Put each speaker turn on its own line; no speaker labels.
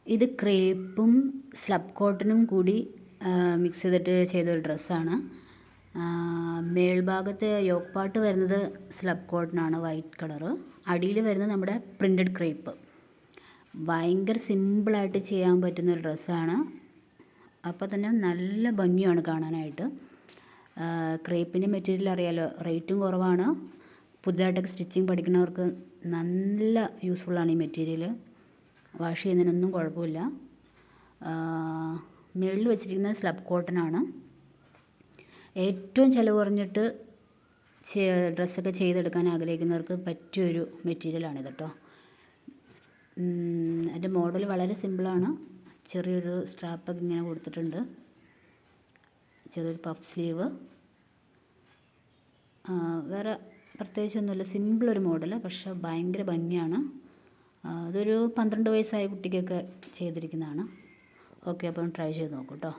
ഇത് ക്രേപ്പും സ്ലബ് കോട്ടനും കൂടി മിക്സ് ചെയ്തിട്ട് ചെയ്തൊരു ഡ്രസ്സാണ്. മേൽഭാഗത്ത് യോക്ക് പാർട്ട് വരുന്നത് സ്ലബ് കോട്ടനാണ്, വൈറ്റ് കളറ്. അടിയിൽ വരുന്നത് നമ്മുടെ പ്രിൻറ്റഡ് ക്രേപ്പ്. ഭയങ്കര സിമ്പിളായിട്ട് ചെയ്യാൻ പറ്റുന്നൊരു ഡ്രസ്സാണ്. അപ്പോൾ തന്നെ നല്ല ഭംഗിയാണ് കാണാനായിട്ട്. ക്രേപ്പിൻ്റെ മെറ്റീരിയൽ അറിയാലോ, റേറ്റും കുറവാണ്. പുതുതായിട്ടൊക്കെ സ്റ്റിച്ചിങ് പഠിക്കുന്നവർക്ക് നല്ല യൂസ്ഫുള്ളാണ് ഈ മെറ്റീരിയൽ. വാഷ് ചെയ്യുന്നതിനൊന്നും കുഴപ്പമില്ല. മുകളിൽ വെച്ചിരിക്കുന്നത് സ്ലബ് കോട്ടനാണ്. ഏറ്റവും ചിലവ് കുറഞ്ഞിട്ട് ഡ്രസ്സൊക്കെ ചെയ്തെടുക്കാൻ ആഗ്രഹിക്കുന്നവർക്ക് പറ്റിയൊരു മെറ്റീരിയലാണിത് കേട്ടോ. അതിൻ്റെ മോഡൽ വളരെ സിമ്പിളാണ്. ചെറിയൊരു സ്ട്രാപ്പൊക്കെ ഇങ്ങനെ കൊടുത്തിട്ടുണ്ട്, ചെറിയൊരു പഫ് സ്ലീവ്. വേറെ പ്രത്യേകിച്ചൊന്നുമില്ല, സിമ്പിളൊരു മോഡൽ, പക്ഷേ ഭയങ്കര ഭംഗിയാണ്. അതൊരു 12 വയസ്സായ കുട്ടിക്കൊക്കെ ചെയ്തിരിക്കുന്നതാണ്. ഓക്കെ, അപ്പം ട്രൈ ചെയ്ത് നോക്കൂ കേട്ടോ.